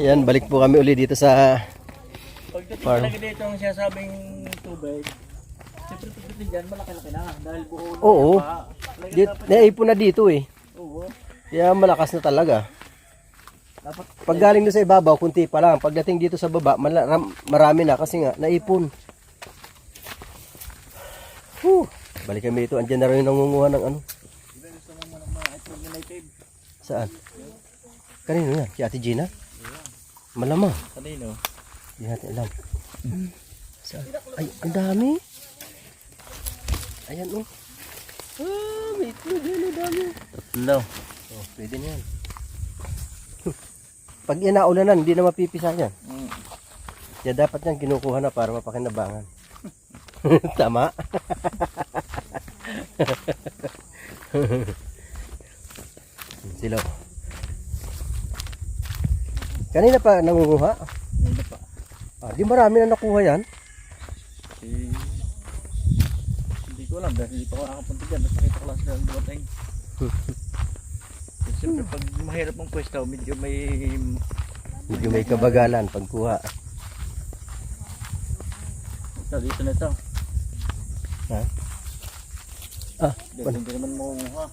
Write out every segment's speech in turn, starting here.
Yan, balik po kami uli dito sa Pagdating farm. talaga dito ang sinasabing tubig, siyempre pagdating dyan, malaki-laki na. Dahil buo na Oo. yung baha. Talagang dapat- Naipon na dito eh. Oo. Kaya malakas na talaga. Dapat Pag galing doon sa ibabaw, kunti pa lang. Pagdating dito sa baba, marami na kasi nga, naipon. Balik kami dito. Andyan na rin yung nangunguha ng ano. gusto mo ng mga iPhone United. Saan? Kanino yan? Si Ate Gina? Malamang. Kanino? Hindi natin alam. Saan? Ay, ang dami. Ayan oh. May itlog yan, ang dami. Tatlo. Oh, pwede na yan. Pag yan naulanan, hindi na mapipisa yan. Kaya dapat yan kinukuha na para mapakinabangan. Tama. Sila. Kanina pa nangunguha? Hindi pa. Di marami na nakuha yan. Hindi ko alam dahil hindi pa ako nakapunta dyan. Basta nakita ko lang sila ang dumating. Siyempre pag mahirap ang pwesto, medyo may Kabagalan pagkuha. ito, dito na ito. Ha? Hindi naman makunguha.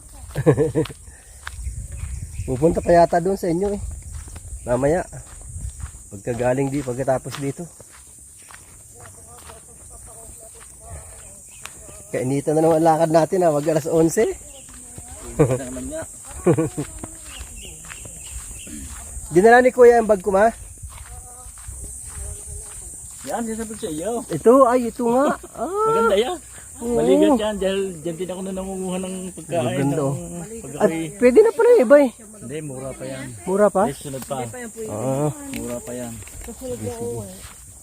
Pupunta pa yata doon sa inyo eh. Mamaya. Pagkagaling pagkatapos dito. Kainita na naman lakad natin ha. Wag alas 11. Hindi na naman niya. Dinala ni Kuya ang bag ko ma. Yan, sinasabi ko sa iyo. Ito nga. Maganda yan. Maligat yan dahil dyan din ako na nangunguha ng pagkain. Maganda, oh. Pag At ako'y... pwede na pala yung iba eh. Hindi, mura pa yan. Mura pa? Hindi, sunod pa. Mura pa yan.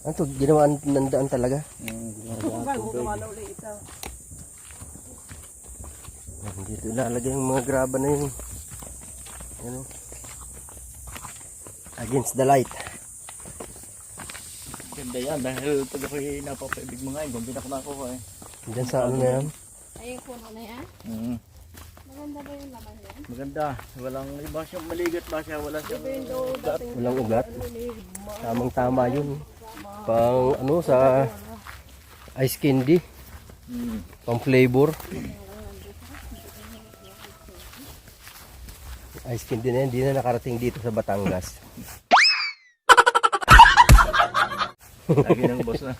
Ano to? Ginawaan ng daan talaga? Dito ilalagay yung mga graba na yun. Ano? Against the light. Maganda yan dahil pag ako'y napapaibig mo ngayon, kung di na ako nakuha eh. Diyan sa ano na yan? Ayun po na yan. Maganda ba yung laman yan? Maganda. Walang iba siyang maligat ba siya. Wala siyang ugat. Walang ugat. Tamang tama yun. Pang ano sa ice candy. Pang flavor. Ice candy na yan. Hindi na nakarating dito sa Batangas. Lagi ng boss na.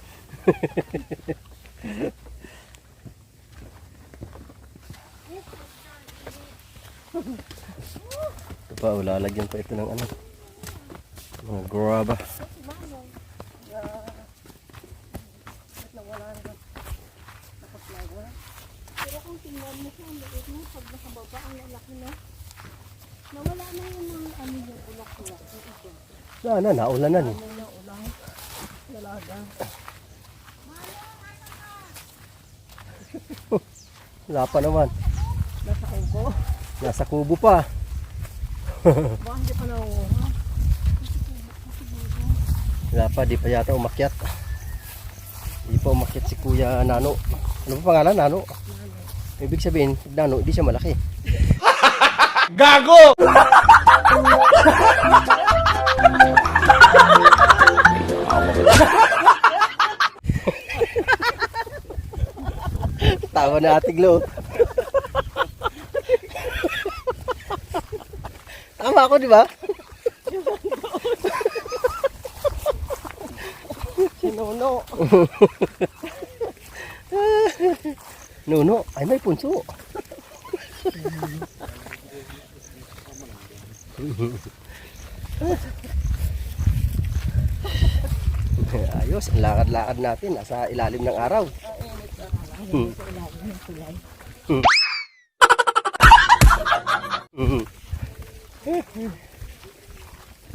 Ito pa, lalagyan pa ito ng ano. Mga graba. Pero kung tingnan mo siya, ang liit mo, pag nakababa, ang lalaki na. Nawala na yun ng ano yung ulak-ulak. Naulanan eh. Wala pa naman. Nasa kubo. Nasa kubo pa. Baka hindi pa nakuha. Wala pa, di pa yata umakyat. Di pa umakyat si Kuya Nano. Ano pa pangalan? Nano? Ibig sabihin, Nano, di siya malaki. Gago! Tawa na Ate Glo. Tama ako, di ba? Sinuno. Nuno, ay may punso. Ayos, ang lakad-lakad natin nasa ilalim ng araw.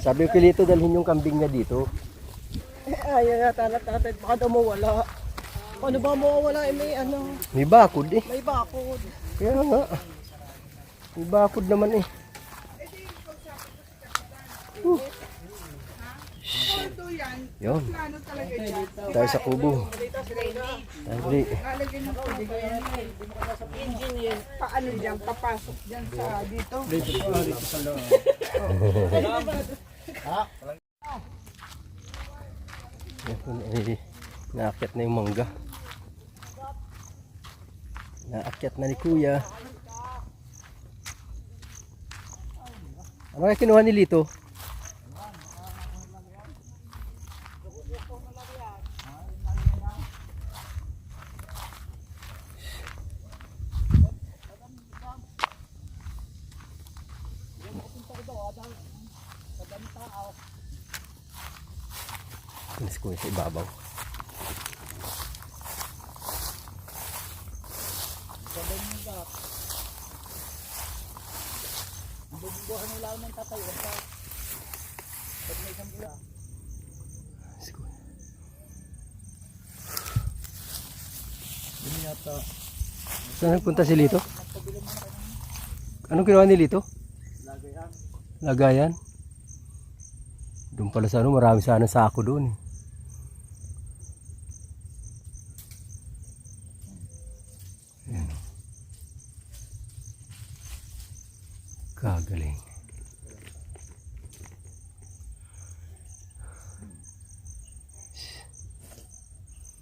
Sabi ko Kilito, dalhin yung kambing niya dito. Ayaw na talat-talat. Baka daw mawala. Ano ba mawawala? May ano. May bakod eh. May bakod. Kaya nga. May bakod naman eh. Yun. Tayo sa kubo. Dali. Engineer, paano dyan? Papasok dyan sa dito? Dito sa loob. Doon ay naakyat na yung mangga. Naakyat na ni Kuya. Ano kaya kinuha ni Lito? Alis ko sa ibabaw. Bubuhan nila ng tatay. Pag may isang bula. Alis ko. Hindi yata. Saan nagpunta si Lito? Anong kinuha ni Lito? Lagayan. Lagayan. Doon pala sa ano, marami sana sako doon. Ayan. Kagaling.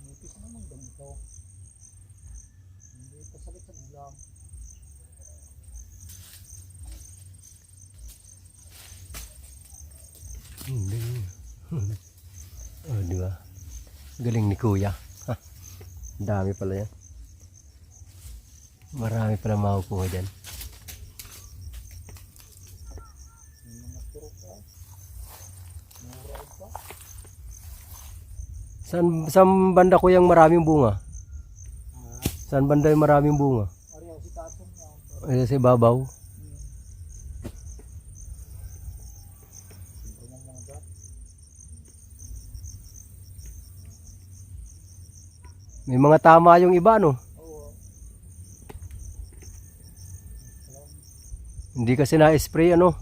Nipis naman ganito. Hindi pasakit sa ulam. Galing. Oh, di ba? Galing ni Kuya. Ha. Dami pala yan. Marami pala makukuha dyan. Saan banda ko yung maraming bunga? Saan banda yung maraming bunga? Ariyaw si tatong yan. Ay, sa ibabaw. May mga tama yung iba, no? Oo. Hindi kasi na-spray, ano?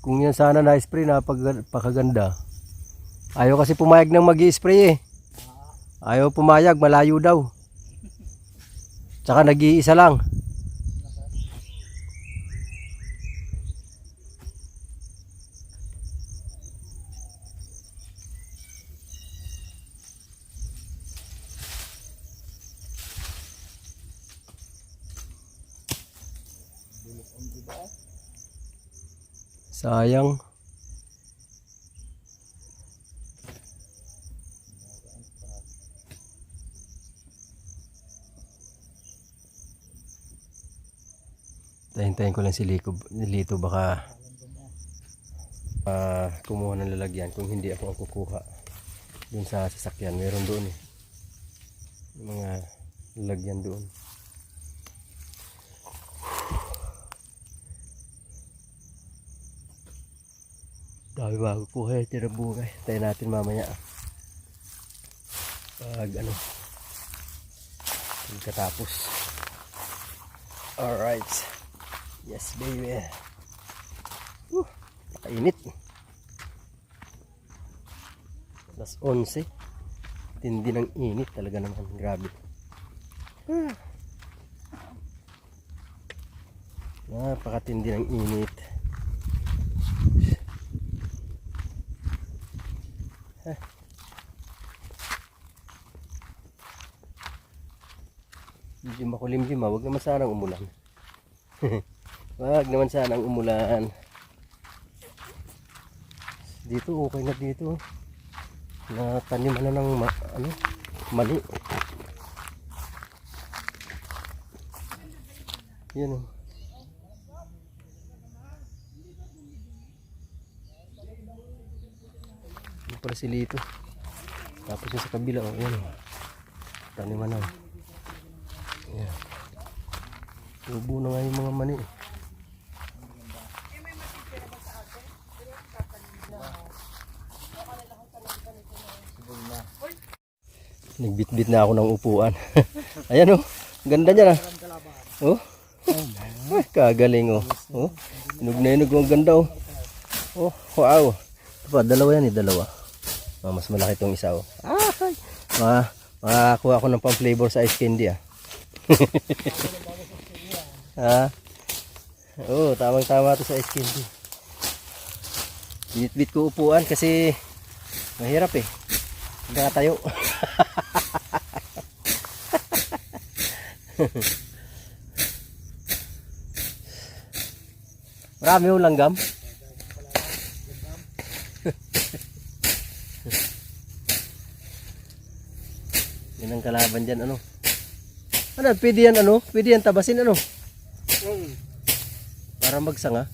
Kung yan sana na-spray, napakaganda. Ayaw kasi pumayag ng mag-i-spray eh. Ayaw pumayag, malayo daw. Tsaka nag-iisa lang. Sayang. Tayin-tayin ko lang si Lito baka kumuha ng lalagyan kung hindi ako ang kukuha dun sa sasakyan. Meron doon eh. Mga lalagyan doon. Dami bago kuha yung tirabungay. Tayo natin mamaya. Pag ano. Pagkatapos. Alright. Yes baby. Nakainit. Alas 11. Tindi ng init talaga naman. Grabe. Napakatindi ng init. Medyo makulimlim ha. Huwag naman sanang umulan. Huwag naman sanang umulan. Dito okay na dito. Nataniman na ng mali. Yan o. Yan pala si Lito. Tapos yung sa kabila o. Yan o. Taniman na. Yan. Tubo na nga yung mga mani. Nagbitbit na ako ng upuan. Ayan oh. Ganda niya na. Oh. Kagaling oh. Oh. Inog na inog. Ang ganda oh. Oh. Wow. Ito pa. Dalawa yan eh. Dalawa. Oh, mas malaki itong isa oh. Makakuha ako ng pang-flavor sa ice candy ah. Ha? Oh, tamang-tama to sa ice candy. Binitbit ko upuan kasi Mahirap eh. Hindi tayo. Marami yung langgam. Yan ang kalaban dyan, ano? Ano, pwede yan, ano? Pwede yan tabasin, ano? Para magsanga.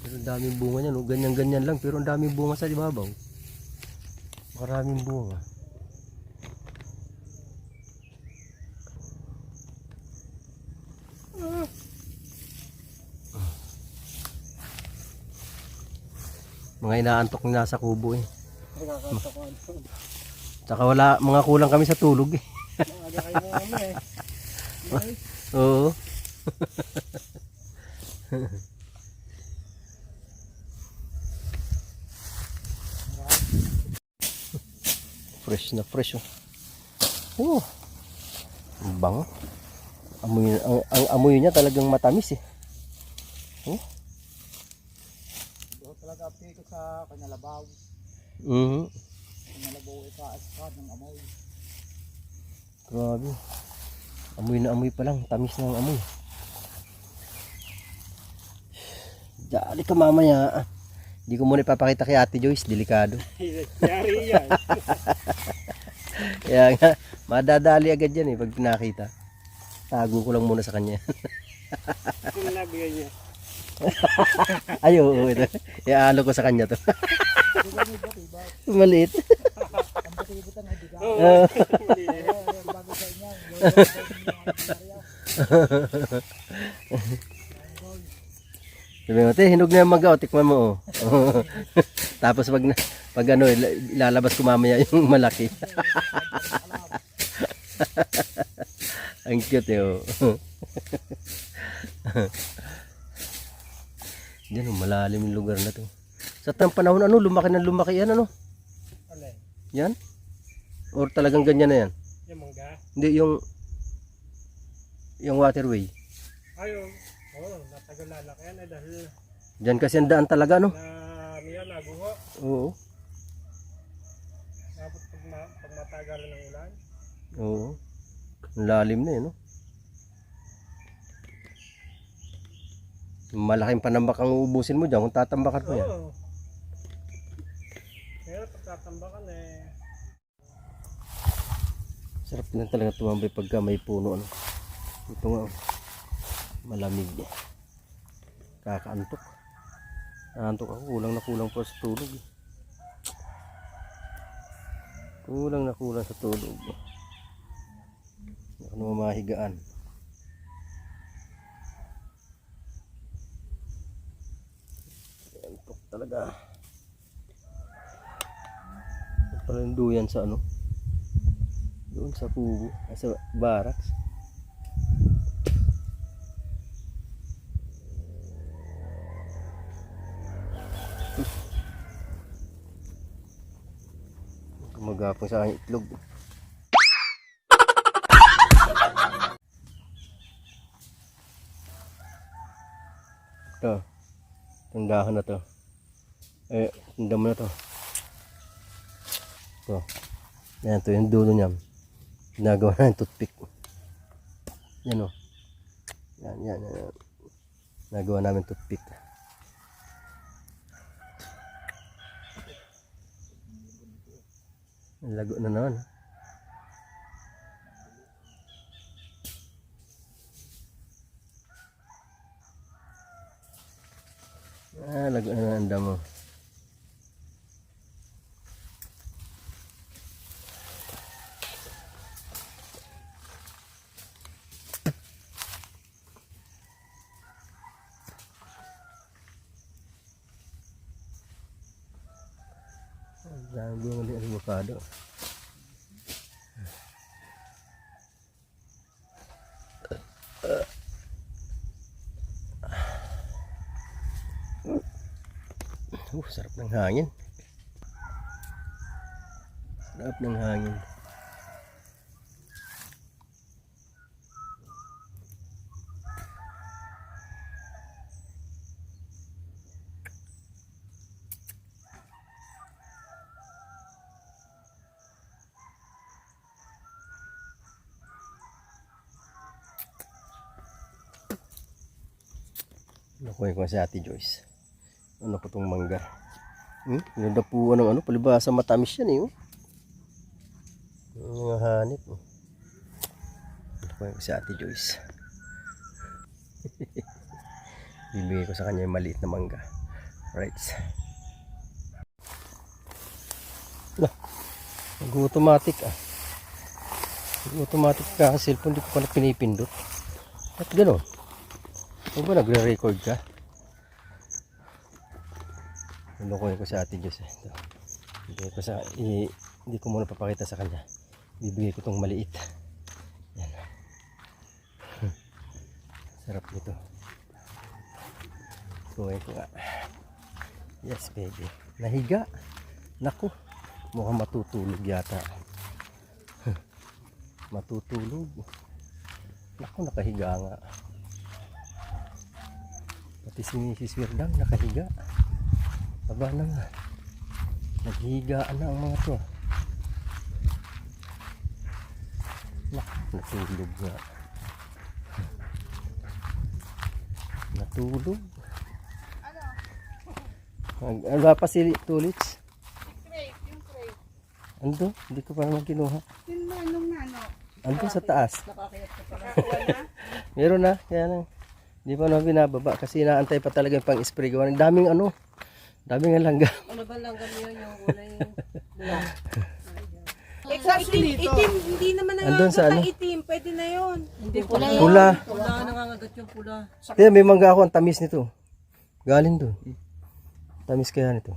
Pero ang daming bunga niya, no? Ganyan-ganyan lang, pero ang daming bunga sa ibabaw. Maraming bunga. Mga inaantok na nasa kubo eh. Tsaka wala, mga kulang kami sa tulog eh. Oo. Fresh na fresh oh. Oh. Ang bango. Amoy, ang amoy niya talagang matamis eh. Oh. Talaga apiko sa kanalabaw. Kanalabaw itaas pa ng amoy. Grabe. Amoy na amoy pa lang. Tamis na ang amoy. Dali ka mamaya. Hindi ko muna ipapakita kay Ate Joyce. Delikado. Yari yan. Kaya nga, madadali agad yan eh pag nakita. Tago ko lang muna sa kanya. Kung nabigay niya. Ay, oo, ito. Iaalo ko sa kanya to. Maliit. Oo. Sabi mo, hinog na yung magaw, tikman mo. Oh. Tapos pag ano, ilalabas ko mamaya yung malaki. Ang cute eh. Oh. Diyan oh, malalim yung lugar na to. Sa tang panahon ano, lumaki ng lumaki yan ano? Alay. Yan? Or talagang ganyan na yan? Yung mangga. Hindi, yung waterway. Ayun. Oo, natagal lalaki yan eh dahil Diyan kasi ang daan talaga no? na niya naguho. Oo. Dapat pag matagalan ng ulan. Oo. Ang lalim na eh no? Malaking panambak ang uubusin mo dyan kung tatambakan mo yan. Oo. Kaya pag tatambakan eh. Sarap na talaga tumambay pagka may puno ano. Ito nga oh. Malamig. Kakaantok. Naantok ako, kulang na kulang pa sa tulog. Kulang na kulang sa tulog. Ano mahigaan. Antok talaga. Parang duyan sa ano? Doon sa kubo, sa barracks. Gumagapang sa aking itlog. Ito. Tindahan na to. Eh, tindahan mo na to. Ito. Yan, ito yung dulo niya. Ginagawa na yung toothpick. Yan o. Yan. Nagawa namin toothpick. Lago na naman. Lago na naman ang damo. Dami bunga ng avocado. Sarap ng hangin. Sarap ng hangin. Nakuha ko si Ate Joyce. Ano ko tong mangga? Pinadapuan ng ano, palibasa matamis yan eh. Oh. Yung mga hanip. Oh. Nakuha ko si Ate Joyce. Bibigay ko sa kanya yung maliit na mangga. Right. Nag-automatic ah. Nag-automatic ka sa cellphone, di ko pa na pinipindot. At gano'n. Huwag ba nagre-record ka? Nalukuhin ko sa Ate Joyce. Ito. Hindi ko muna papakita sa kanya. Bibigay ko tong maliit. Yan. Sarap nito. Kuhin ko nga. Yes baby. Nahiga. Naku. Mukhang matutulog yata. Matutulog. Naku, nakahiga nga. Pati si Mrs. Wirdang nakahiga. Aba na nga. Naghihigaan na ang mga to. Naku, natulog nga. Natulog. Ano pa si Tulits? Yung crate. Ando? Hindi ko pa naman kinuha. Yung manong nano. Ando sa taas. Nakakuha na. Meron na. Kaya lang. Hindi pa naman binababa. Kasi inaantay pa talaga yung pang-spray. Ang daming ano. Daming alangga. Ano ba lang kami yun yung kulay black? Exactly dito. Itim, hindi naman Andun sa nangangagat ano? ang itim. Pwede na yun. Hindi Pula pula. Pula. Pula, nangangagat yung pula. Kaya may mangga ako. Ang tamis nito. Galing doon. Tamis kaya nito.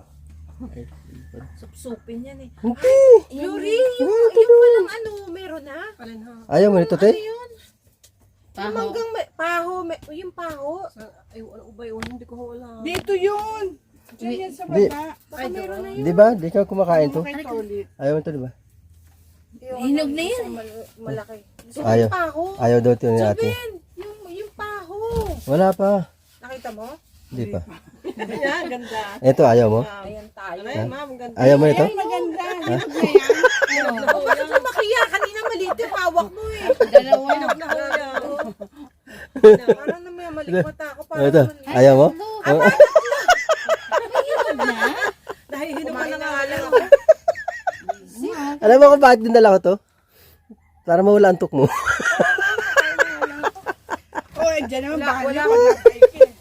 Supsupin yan eh. Hindi. Yuri, yung palang ano, meron na. Alin ha? Ayaw mo nito, te? Ano yun? Yung manggang paho, yung paho. Ay, ano ba yun? Hindi ko wala. Dito yun. Diyan yan sa Di- baba. Ay, meron na yun. Di ba? Di ka kumakain to? Kay Tolit. Ayaw mo to, di ba? Hinog na yan. Malaki. Ayaw. Yung paho. Ayaw daw ito ni ate. Ben, yung paho. Wala pa. Nakita mo? Hindi pa. Ayan, ganda. Ito, ayaw mo? Ayan tayo. Ayan, ma'am, ganda. Ayaw mo nito? Ay, maganda. Hinog na yan. Bakit mo makiya? Kanina maliit yung hawak mo eh. Dalawa. Hinog na huya. Parang naman malikot ako. Ito, ayaw mo? Oh. Nahihinog ka na nga lang ako. Alam mo kung bakit dinala ko to? Para mawala antok mo. Oh, dyan naman Wala bahala.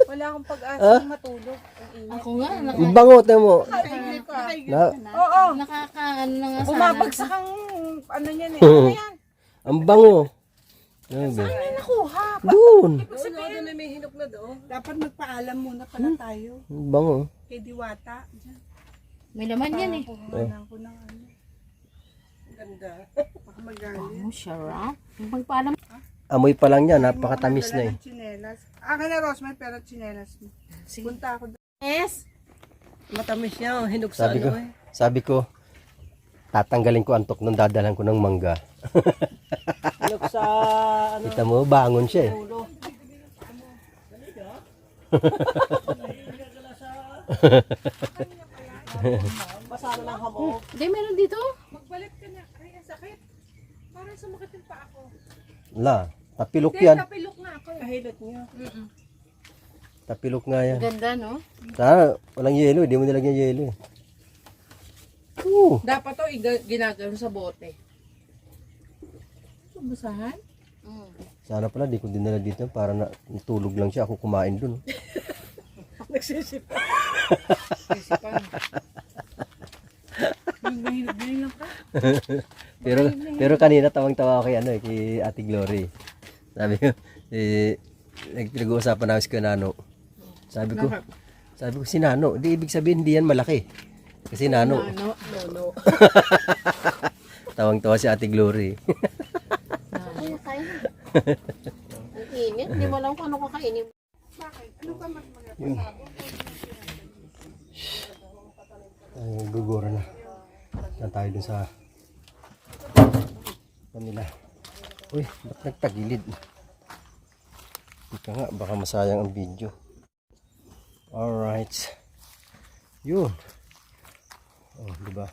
Wala akong pag-asa matulog. Ang init. Ako nga, Ang bango, tayo mo. Na, Oo. nakakaano na nga sana. Bumabagsak ang ano niyan eh. Ano yan? ang bango. Ano ba? Ay, nakuha. Doon. Sabihin na may hinog na doon. Dapat magpaalam muna pala tayo. Ang bango. Kay Diwata. Diyan. May laman yan eh. Kuhanan ko ng ano. Ganda. Baka magalit. Oh, sarap. Magpaalam. Amoy pa lang yan, napakatamis na eh. Chinelas. Akin na Rosmay, pero chinelas mo. Punta ako doon. Yes. Matamis niya. Hinog sa Sabi ko, ano eh. sabi ko, tatanggalin ko antok nung dadalan ko ng mangga. Hinog sa ano. Kita mo, bangon siya eh. Ulo. Pasara ng hamog. Hindi, meron dito. Magbalik ka na. Ay, ang sakit. Parang sumakit yung paa ko. La, tapilok yan. Kapilok na ako. Kahilot niya. Tapilok nga yan. Ganda, no? Sana, walang yelo, hindi mo nilagyan yelo eh. Dapat to ginagano sa bote. Basahan? Sana pala, di ko dinala dito para natulog lang siya. Ako kumain dun. Nagsisipan. Pero kanina tawang-tawa ako kay ano kay Ate Glory. Sabi ko, nag-uusapan namin si Nano. Sabi ko si Nano, di ibig sabihin hindi yan malaki. Kasi Nano. No. Tawang-tawa si Ate Glory. Ay, kain. Ang init. Hindi mo alam kung ano kakainin. Ay, gugura na. Saan tayo dun sa kanila. Uy, ba't nagtagilid? Ika nga, baka masayang ang video. Alright. Yun. Oh, diba?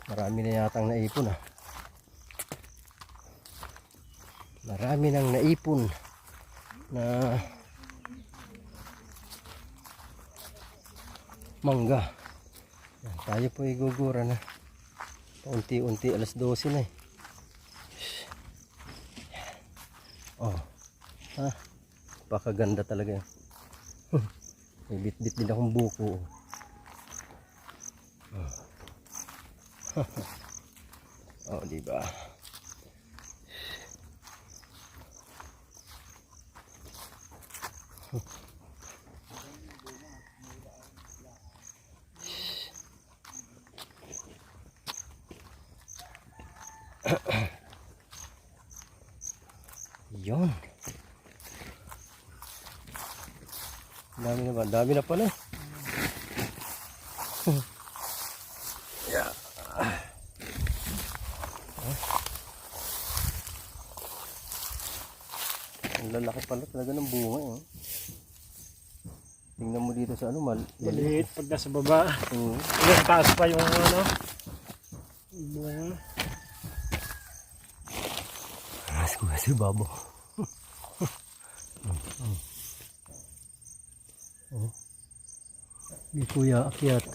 Marami na yatang naipon ah. Marami nang naipon na mangga. Yan, tayo po igugura na. Unti-unti, alas 12 na eh. Oh. Ha? Pakaganda talaga yan. May bit-bit din akong buko. Oh, diba? Yon. Dami na ba? Dami na pala. Yeah. Ang lalaki pala talaga ng bunga eh. Tingnan mo dito sa ano, Maliit pag nasa baba. Oo. Yung taas pa yung ano. Bunga. Si Babo. Oh. Di kuya akyat.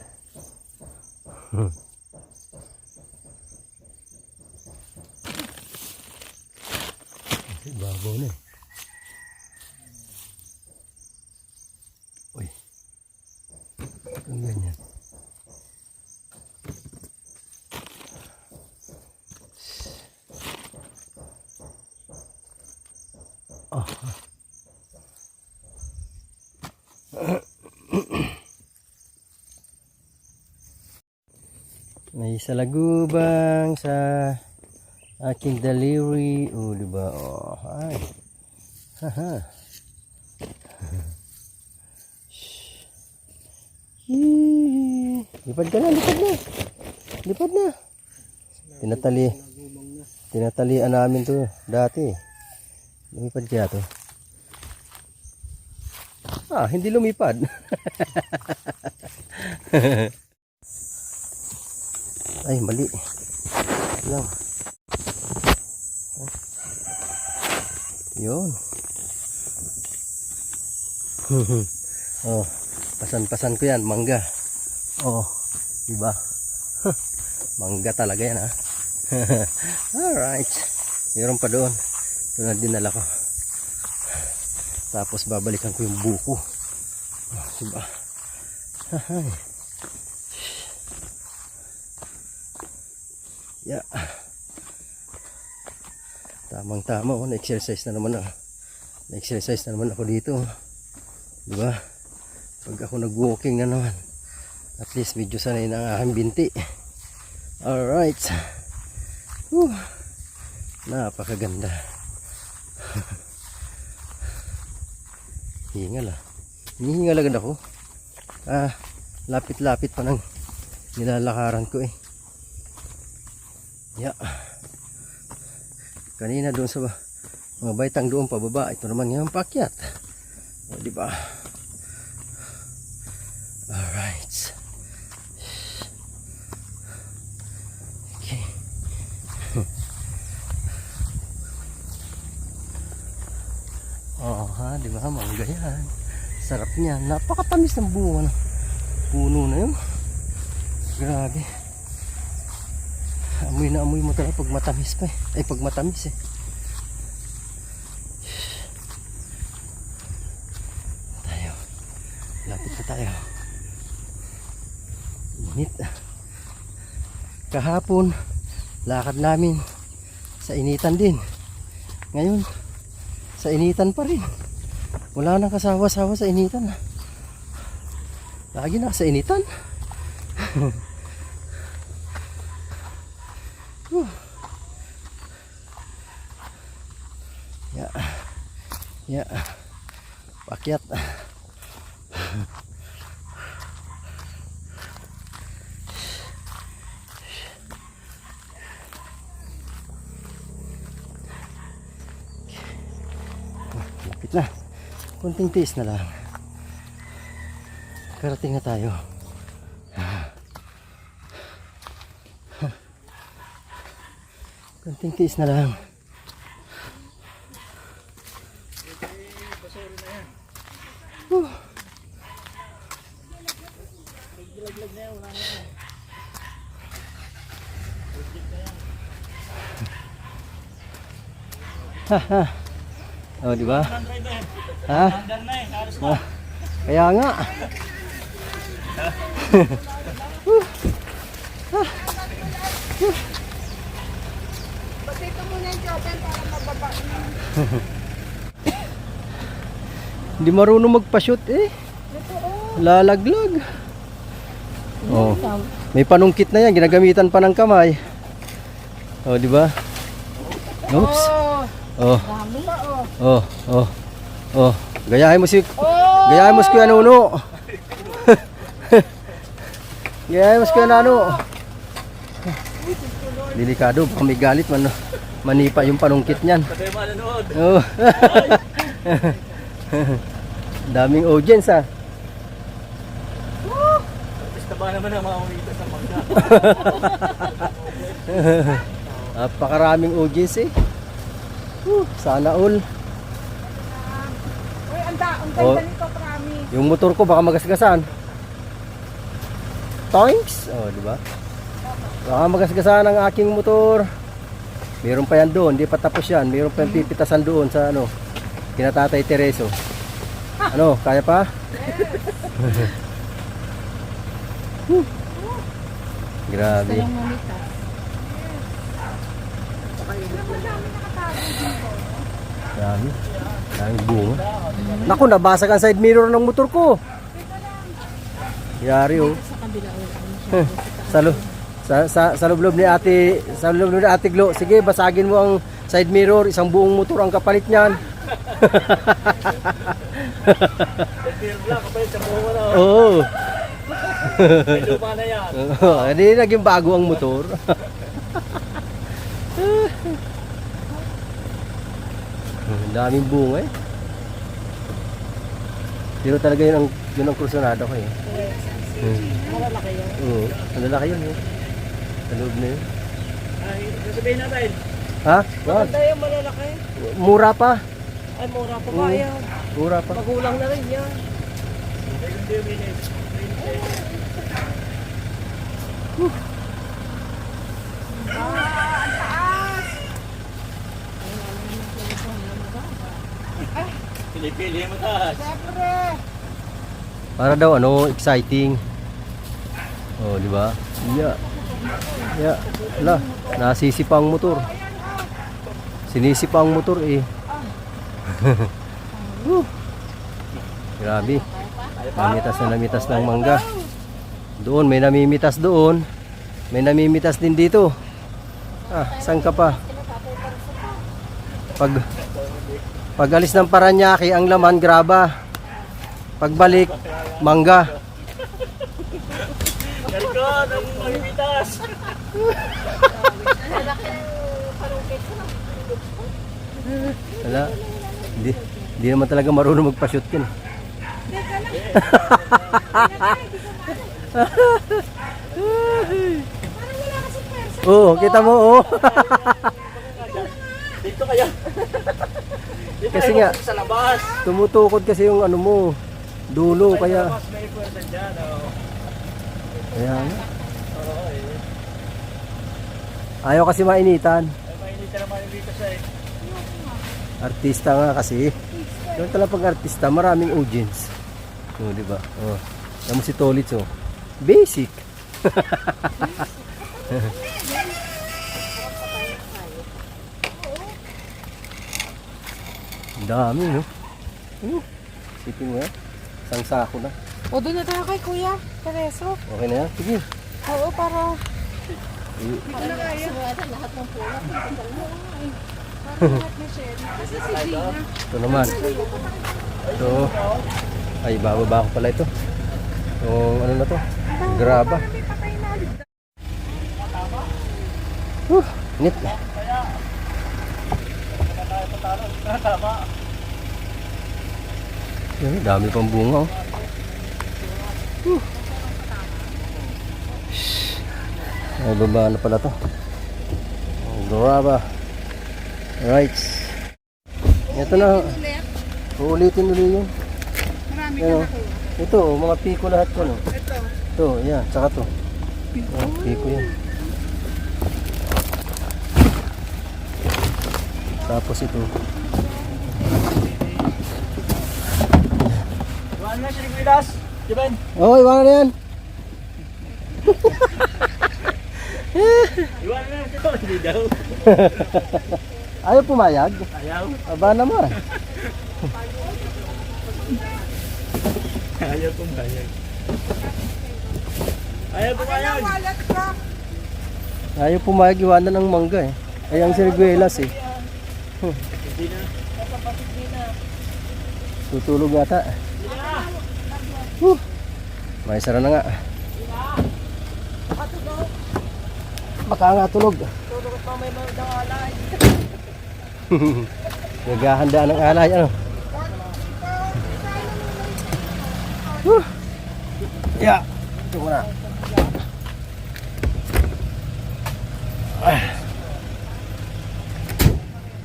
Si Babo na eh. Uy. Ang ganyan. May salagubang sa aking delivery. Oh, diba? Oh, hi. Haha. Lipad ka na, lipad na. Lipad na. Tinatalian namin to dati. Lumipad kaya to. Ah, hindi lumipad. Ay, mali. Lang. Yun. Oh, pasan-pasan ko yan, mangga. Oh, diba? Mangga talaga yan, ha? Alright. Meron pa doon. Doon na dinala ko. Tapos babalikan ko yung buko. Oh, diba? Yeah. Tamang tama, oh, na-exercise na naman na-exercise na naman ako dito. Diba? Pag ako nag-walking na naman, at least medyo sanay na ang aking binti. Alright. Napakaganda. Hingal ah. Hinihingal agad ako. Lapit-lapit pa ng nilalakaran ko eh. Yeah. Kanina doon sa mga baitang doon pababa, ito naman yung pakyat. O, diba? Alright. Okay. Oh, ha, diba? Mangga yan. Sarap niya. Napakatamis ng bunga ng puno na yun. Grabe. Amoy na amoy mo talaga pag matamis pa eh. Ay, pag matamis eh. Tayo. Lapit na tayo. Init. Kahapon, lakad namin sa initan din. Ngayon, sa initan pa rin. Wala nang kasawa-sawa sa initan. Lagi na sa initan. Ya. Ya. Pakyat. Lapit na. Kunting tiis na lang. Karating na tayo. Kunting tiis na lang. Oh, di ba? Ha? Ah, kaya nga. Dito muna yung Jordan para mababa. Hindi marunong magpa-shoot eh. Lalaglag. Oh. May panungkit na yan, ginagamitan pa ng kamay. Oh, di ba? Oops. Oh. Oh, oh. Oh, gayahin mo si Kuya Nuno. Gayahin mo si Kuya Nano. Delikado, baka may galit manipa yung panungkit niyan. Oh. Daming audience ah. Taba naman ang mga umita sa mangga. Napakaraming audience eh. Sana all. Uy, ang ganda Oh. nito, promise. Yung motor ko baka magasgasan. Toinks! Oh, di ba? Baka magasgasan ang aking motor. Meron pa yan doon, hindi pa tapos yan. Meron pa yung pipitasan doon sa ano, kina Tatay Tereso. Ano, kaya pa? Grabe. Dami. Daming bunga. Naku, nabasag ang side mirror ng motor ko. Yari oh. Sa loob ni Ate, Glo. Sige, basagin mo ang side mirror, isang buong motor ang kapalit niyan. Oo. May luma na yan. Hindi naging bago ang motor. Ang daming bunga eh. Pero talaga yun ang kursunada ko eh. Malalaki yun. Oo, malalaki yun eh. Sa loob na yun. Ay, sasabihin natin. Ha? Wag. Maganda yung malalaki. Mura pa. Ay, mura pa ba yan? Mura pa. Magulang na rin yan. Pinipili mo taas. Siyempre. Para daw ano, exciting. Oh, di ba? Yeah. Yeah. Ala, nasisipa ang motor. Sinisipa ang motor eh. Grabe. Namitas ng mangga. Doon, may namimitas doon. May namimitas din dito. Ah, saan ka pa? Pag alis ng Paranaque, ang laman graba. Pagbalik, mangga. Garikot, ang magbitas. Wala. Hindi naman talaga marunong magpa-shoot yun. Oo, kita mo, oh. Dito kaya. Dito Kasi kayo nga, sa labas. tumutukod kasi yung ano mo, dulo, kaya. Mas may pwersa dyan. Oh. Kaya nga. Oo, eh. Ayaw kasi mainitan. Ay, mainit ka naman yung dito siya eh. Artista nga kasi. Doon talaga pag artista, maraming audience. O, di ba? Oh. Alam mo si Tolitz, oh. Basic. Ang dami, no? Sipin mo yan. Isang sako na. O, doon na tayo kay Kuya Tereso. Okay na yan? Sige. Oo, para... Ito naman. Ito. Ay, bababa ko pala ito. Yung ano na to? Graba. Init. Yan, dami pang bunga, oh. Ay, baba na pala to. Graba. Right. Ito na. Uulitin ulit yun. Marami Yan, oh. Ito, oh, mga piko lahat ko, no? Ito, yan, tsaka to. Piko yan. Tapos ito. Iwan na siya ni Guidas. Diban? Oh, iwanan na yan. Iwan na siya. Hindi daw. Ayaw pumayag. Ayaw. Aba naman. Ayaw pumayag. Ayaw pumayag. Ayaw pumayag iwanan ng mangga eh. Ay ang siriguelas eh. Hindi na. Tutulog yata. May sara na nga. Baka nga tulog. Tulog pa may mga daw alay. Naghahanda ng alay ano. Yeah. Ito muna.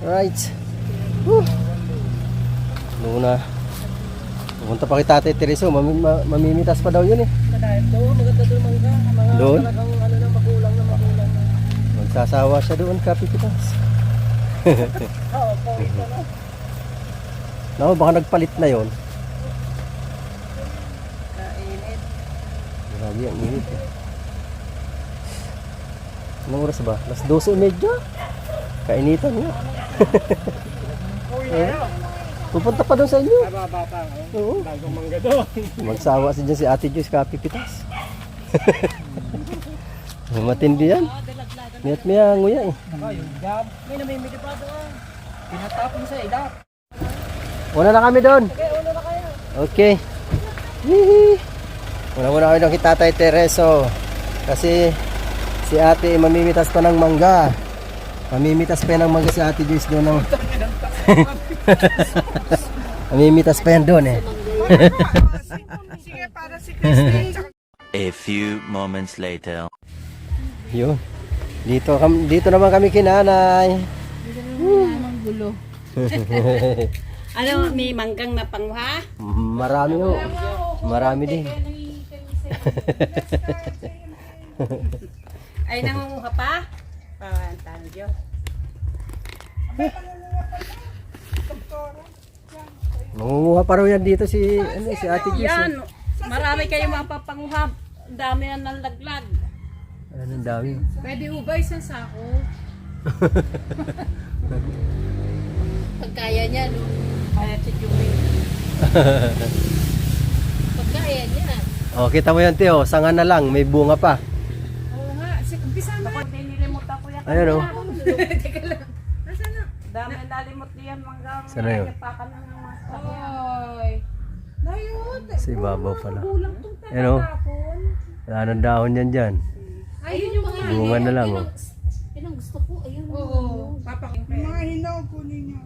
Right. Luna. Pupunta pa kay Tatay Tereso, mamimitas pa daw yun eh. Dahil doon, maganda doon mangga. Mga Doon? talagang ano na magulang na. Magsasawa siya doon, kapipitas. Oo, pawit na na. Naku, baka nagpalit na yon. Kainit. Grabe ang init eh. Anong oras ba? Alas 12:30? Kainitan nga. Pupunta pa doon sa inyo. Bata. Oo. Bagong mangga doon. Magsawa si dyan si Ate Joyce, kapipitas. Matindi yan. Miyat miya nguya eh. Yung jam. May namimili pa doon. Pinatapon sa idap. Una na kami doon. Okay, ulo na kayo. Okay. Hihi. Una kami doon kay Tatay Tereso. Kasi si ate mamimitas pa ng mangga. Mamimitas pa yan ng mangga si Ate Joyce doon ng... Mamimitas pa yan doon eh. Sige, para si Christine. A few moments later. Yun. Dito naman kami kinanay. Ano, may manggang na pangha? Marami ho. Marami din. Ay, nangunguha pa? Pawantan, Diyos. Mangunguha pa raw yan dito si Ate Joyce. Yan, marami kayong mapapanguha. Ang dami na nalaglag. Anong dami. Pwede ubay sa sako. Pagkaya niya, no? Kaya si Jumi. Pagkaya niya. Oh, kita mo yan, Teo. Sanga na lang. May bunga pa. Oo nga. Umpisa na. Hindi nilimutan ko yan. Ayan oh. Teka lang. Nasaan na? Dami na nalimot niyan manggang. Sana yun? Pakan ng mga Oy. Nayun. Sa ibabaw pala. Kulang tong Ayan oh. tatapon. Wala nang dahon yan dyan. Ayun yung mga Bunga na lang oh. Yan ang gusto ko. Ayun. Oo. Papakin. Mga hinaw ko ninyo.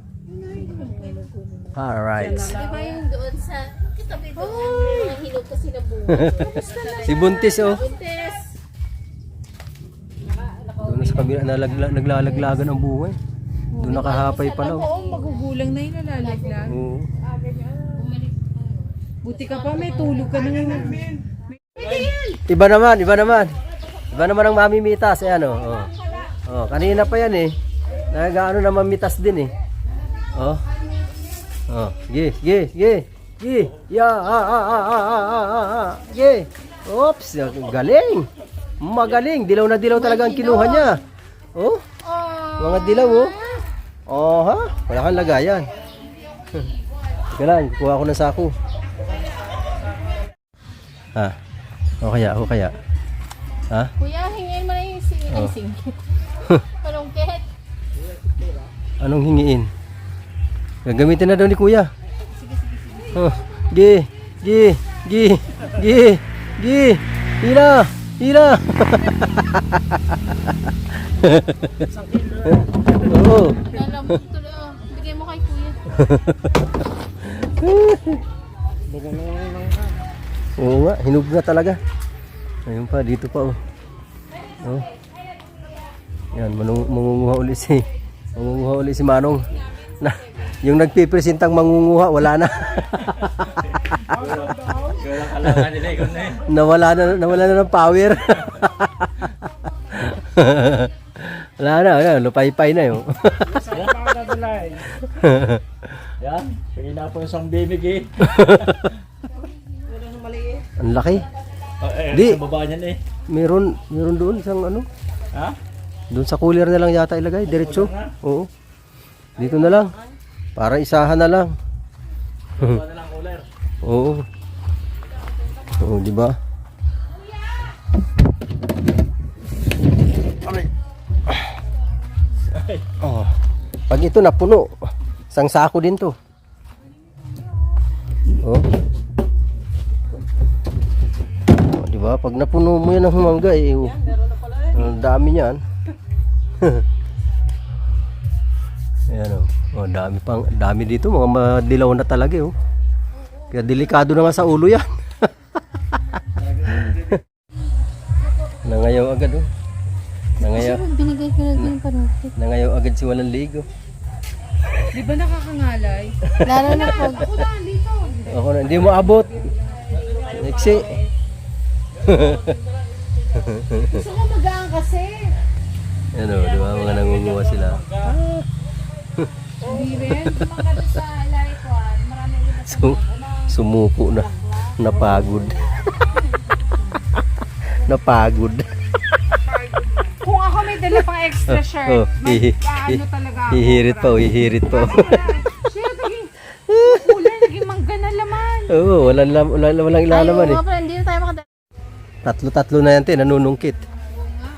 Alright. Diba yung doon sa... Kitabi doon. Yung mga hinog kasi na bunga. Si Buntis oh. Buntes. Doon sa kabila naglalaglagan ang bunga eh. Doon nakahapay pala oh. Oo, magugulang na yung nalalaglag. Oo. Buti ka pa, may tulog ka na ngayon. Iba naman. Iba naman ang mamimitas. Ayan oh. Oh, kanina pa yan eh. Nagaano na mamitas din eh. Oh. Oh, ge. Ya, ge. Oops, galing. Magaling. Dilaw na dilaw talaga ang kinuha niya. Oh. Mga dilaw oh. Oh ha? Wala kang lagayan. Teka lang, kuha ko ng sako. Ha? O kaya? Ha? Kuya, hingin mo na yung singit. Palungkit. Anong hingiin? Gagamitin na daw ni Kuya. Oh, gi. Hila. Oo. Lalambot tuloy. Oh. Bigay mo kay kuya. Oo nga, hinug na talaga. Ayun pa, dito pa oh. Oh. Yan, mangunguha uli si Manong. Na, yung nagpipresentang mangunguha, wala na. Nawala na ng power. Wala na, lupay-pay na yun. Yan, sige na po isang bibig eh. Ang laki. Di. Di. Sa baba niyan eh. Meron doon isang ano. Ha? Doon sa cooler na lang yata ilagay, diretso. Oo. Dito na lang. Para isahan na lang. Baba na lang cooler. Oo. Oo, di ba? Oh. Pag ito napuno, isang sako din to. Oh. Oh, di ba? Pag napuno mo yan ng mangga eh. Oh. Ang dami niyan. Ayan oh. Oh, dami dito, mga madilaw na talaga oh. Kaya delikado na nga sa ulo yan. Nangayaw agad oh. Nangayaw. Binigay ko na din panukit. Nangayaw agad si walang ligo. Di ba nakakangalay? Lalo na pag Ako na, dito. Ako na, hindi mo abot. Neksi. Gusto ko magaan kasi. Ano, di ba? Mga nangunguha sila. Hindi rin. Tumangka doon sa Laikuan. Marami rin na Sumuko na. Napagod. Napagod. Kung ako may dala pang extra shirt, Oh, ano talaga ako. hihirit pa, hihirit pa. Siya, naging kulay, naging mangga na laman. Oo, walang ilalaman eh. Ayaw nga pala, hindi na tayo makadala. Tatlo na yan, nanunungkit.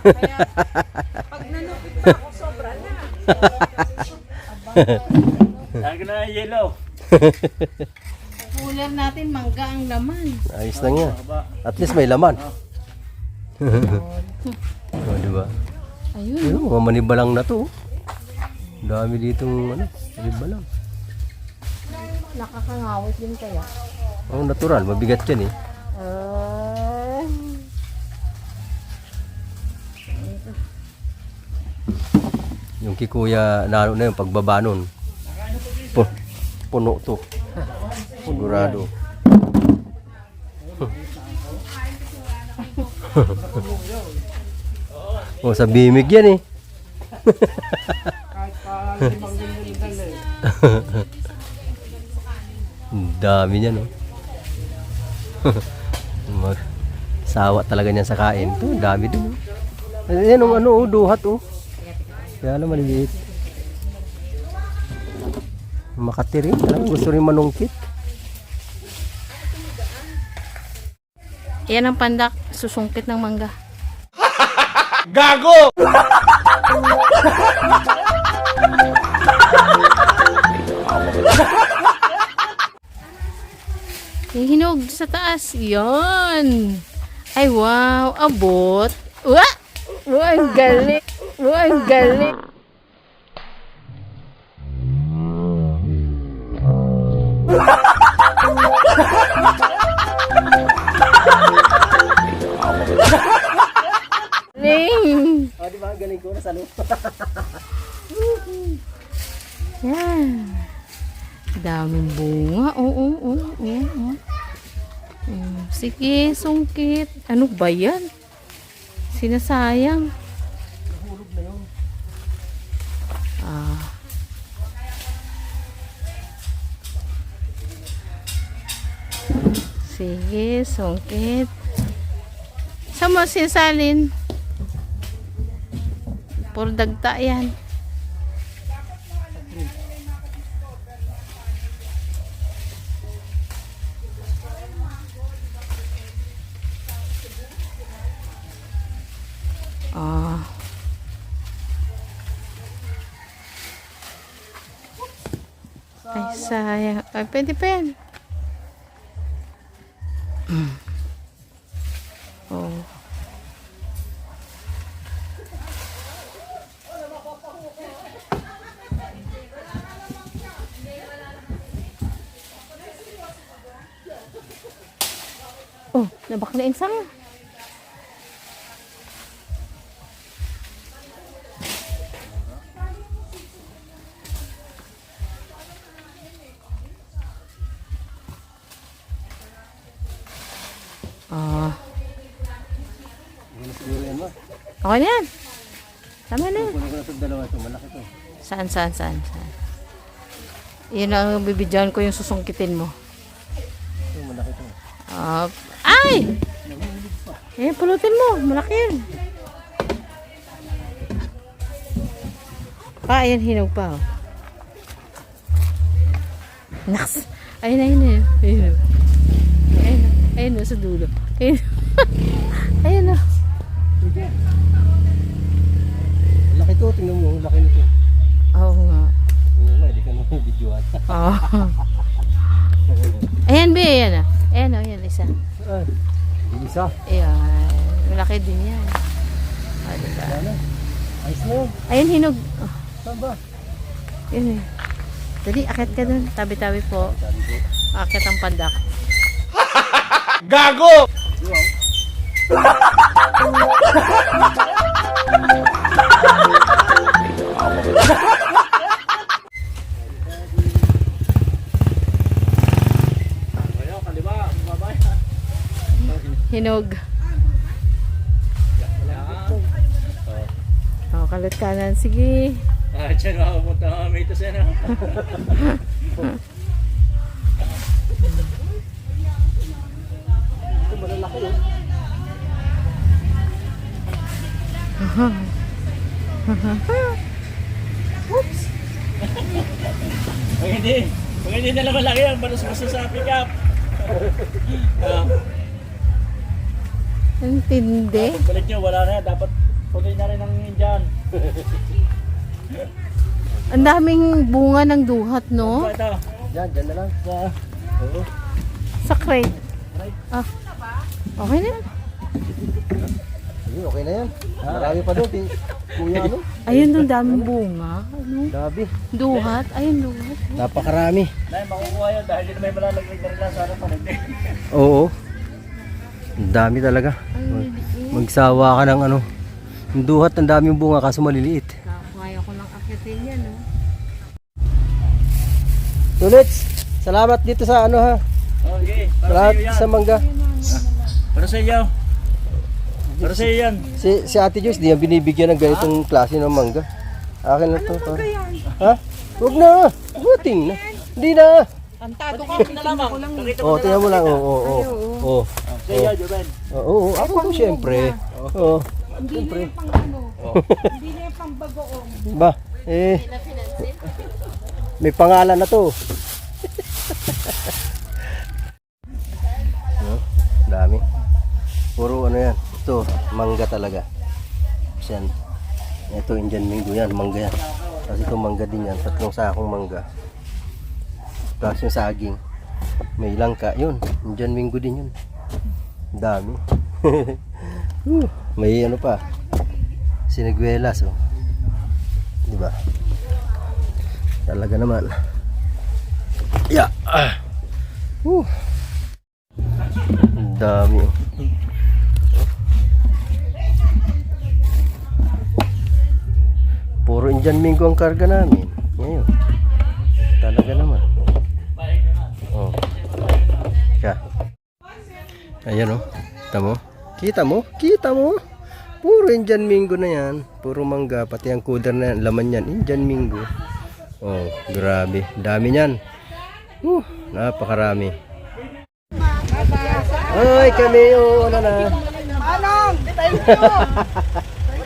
Kaya, pag nanukit pa ako, sobra na. Lagi na yung yellow. Cooler natin, mangga ang laman. Ayos lang yan. At least may laman. Oh, di ba? Ayun. Ayun, mga manibalang na to. Dami ditong ano, manibalang. Nakakangawit din kaya. Oh, natural, mabigat yan eh. Yung kikuya na ano na yung pagbaba nun. Puno to. Sigurado. Oh, sa bimig yan eh. Ang dami niyan oh. Sawa talaga niyan sa kain. Ito, dami din. Ayan ang ano, oh, duhat oh. Kaya lang maliliit. Makati rin. Gusto rin manungkit. Yan ang pandak, susungkit ng mangga. Gago! Yung hinog sa taas. Yan. Ay, wow. Abot. Wah! Wow, ang galing. Wow, ang galing. Galing. Oh, di ba? Galing ko na sa lupa. Yan. Daming bunga. Oo, oo, oo. Sige, sungkit. Ano ba yan? Sinasayang. Nahulog na yun. Ah. Sige, sungkit. Saan mo sinsalin? Puro dagta yan. Ah. Ay, sayang. Ay, pwede pa yan. Oh. Oh, nabakla sang. Ah. Siguro yan mo. Okay na yan. Tama na yan. Kunin ko na ito dalawa ito. Malaki to. Saan? Yan ang bibidyan ko yung susungkitin mo. Ito, malaki to. Ay! Eh, pulutin mo. Malaki yan. Ayan, hinog pa. Oh. Naks! Ayun na, ayun na. Ayun na. Ayun na, sa dulo. Ayun. Ayun na. Laki to, tingnan mo. Laki nito. Oo nga. Oo nga, hindi ka naman videoan. Oh. Ayan, be. Ayan na. Ayan, ayan, isa. Ay, isa. Ayan. Malaki din yan. Diba? Ano? Ayos na yun. Ayun, hinog. Oh, Saan ba? yun eh. Dali, akit ka dun. Tabi-tabi po. Akit ang pandak. Gago! Ayaw, kaliwa, babay. Hinog. Oh, kalut kanan. Sige. Diyan makapunta kami ito siya na. Ito, malalaki yun. Pag hindi na naman laki yan, balas-balas sa pick up. Ang tindi. Pagbalik nyo, wala na yan. Dapat punin na rin ang dyan. Ang daming bunga ng duhat, no? Ito. Dyan na lang. Oo. Sa crate. Ah. Okay na. Ayun, okay na yan. Marami pa doon. Kuya, ano? Ayun, ang daming bunga. Ano? Dabi. Duhat. Ayun, duhat. Napakarami. Dahil makukuha yun dahil hindi na may malalagay na rin lang sana pa hindi. Oo. Ang dami talaga. Magsawa ka ng ano. Yung duhat, ang daming bunga kaso maliliit. Kaya ko lang akitin yan, no? Tulits, salamat dito sa ano ha. Okay, para sa Salamat iyo yan. sa mangga. Para sa iyo. Para sa iyo yan. Si Ate Joyce, di yan binibigyan ng ganitong klase ng mangga. Akin na to. Ha? Huwag na. Buting na. Hindi na. Antado ka. Na lamang. Pakita mo Oh, na tingnan mo lang. Oo. Oo. Sa iyo, Joven. Oo. Ako po siyempre. Oo. Hindi na yung pang ano. Hindi na yung pang bagoong. Ba? May pangalan na to. No? Dami. Puro ano yan. Ito, mangga talaga. Yan. Ito, Indian Mingo yan. Mangga yan. Kasi ito mangga din yan. 3 sakong mangga. Tapos yung saging. May langka. Yun. Indian Mingo din yun. Dami. May ano pa. Siniguelas. Oh. Diba? Talaga naman. Yeah. Ang dami. Oh. Puro Indian Mingo ang karga namin. Ngayon. Talaga naman. Oh. Siya. Ayan oh. Tamo. Kita mo? Kita mo? Puro Indian Mingo na yan. Puro mangga. Pati ang kuder na yan. Laman yan. Indian Mingo. Oh, grabe. Dami niyan. Napakarami. Ay, kami. Oh, ano na. Anong? Thank you.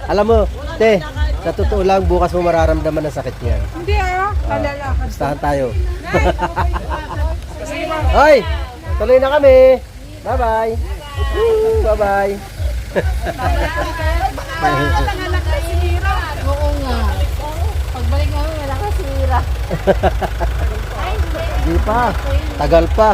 Alam mo, te, sa totoo lang, bukas mo mararamdaman ang sakit niyan. Hindi ah. Kalala. Bastahan tayo. Hoy, tuloy na kami. Bye-bye. Bye-bye. Oo nga. Pagbalik namin, wala ka sira. Di pa. Tagal pa.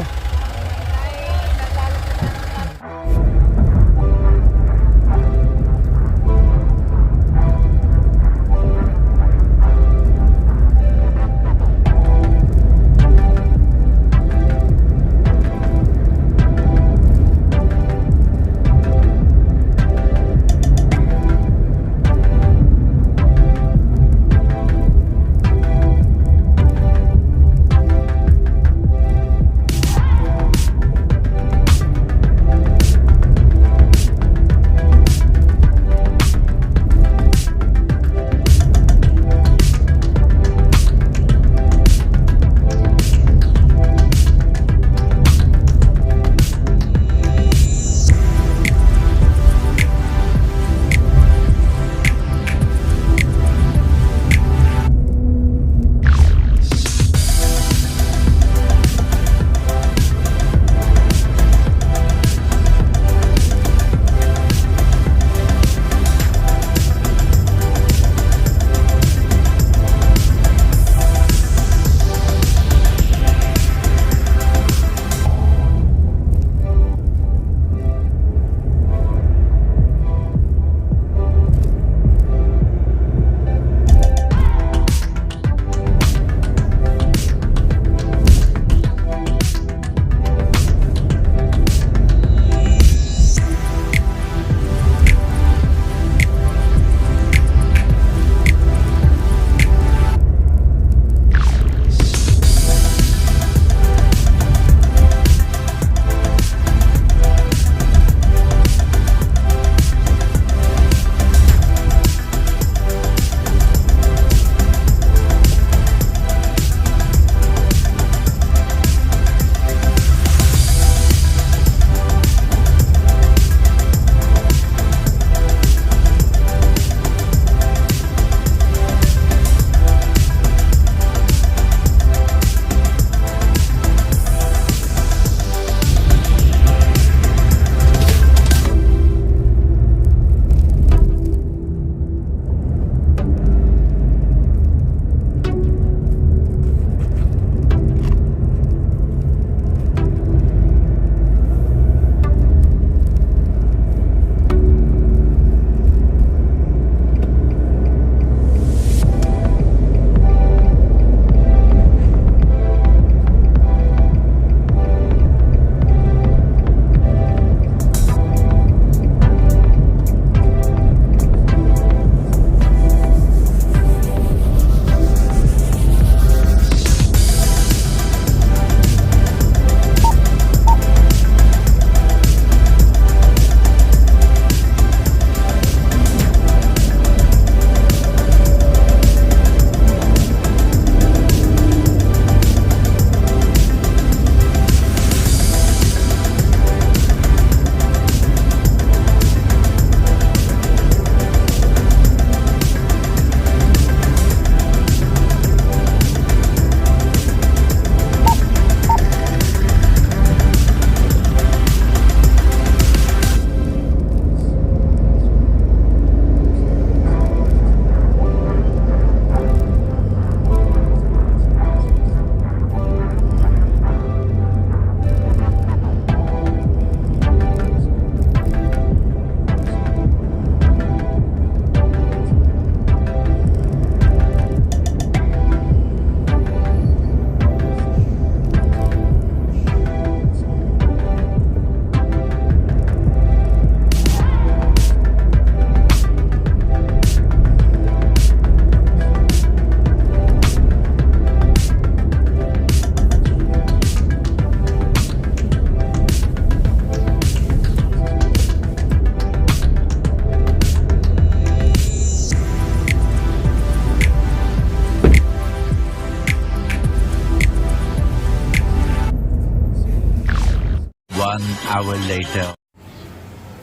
1 hour later.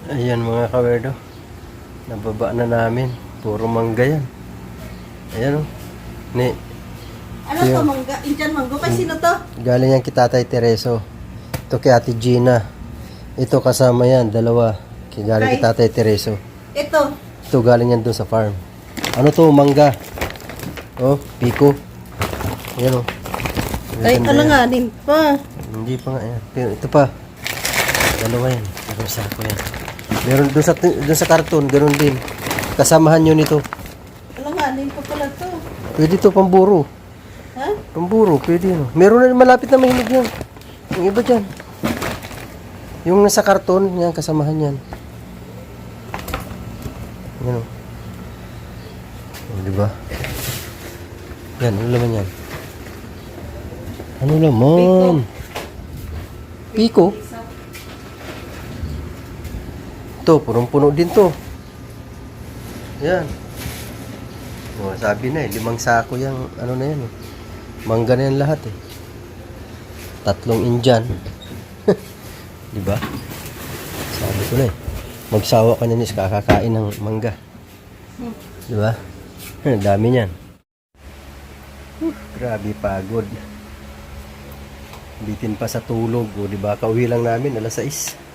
Ayan mga kawerdo. Nababa na namin. Puro mangga yan. Ayan o. Ano to, mangga? Indian mango? Kay sino to? Galing yan kay Tatay Tereso. Ito kay Ate Gina. Ito kasama yan, dalawa. Galing kay Tatay Tereso. Ito. Ito galing yan doon sa farm. Ano to, mangga? Oh, piko. Ayan o. Ay, alanganin pa. Hindi pa nga yan. Pero ito pa. Dalawa yan. Meron sa ako yan. Meron doon sa karton, ganoon din. Kasamahan nyo nito. Alanganin pa pala to. Pwede to pamburo. Ha? Pamburo, pwede no. Meron na malapit na mahinog yan. Yung iba dyan. Yung nasa karton, yan, kasamahan yan. Yan o. Oh, diba? Yan, ano laman yan? Ano laman? Piko. Ito, punong-puno din to. Yan. Oh, sabi na 5 sako yung ano na yan. Mangga na yan lahat 3 Indian. Di ba? Sabi ko na magsawa ka na nis kakakain ng mangga. Di ba? Dami niyan. Grabe pagod. Bitin pa sa tulog, di ba? Kauwi lang namin alas 6.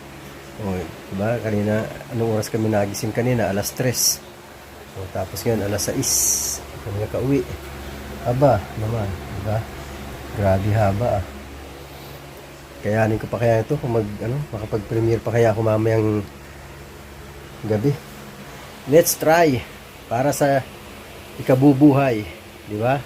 Oh, di ba? Kanina anong oras kami nagising kanina? Alas 3. Oh, tapos ngayon alas 6 kami nakauwi. Aba naman, diba? Grabe haba Kayanin ko pa kaya ito kung makapag-premiere pa kaya ako mamayang gabi. Let's try para sa ikabubuhay, di ba?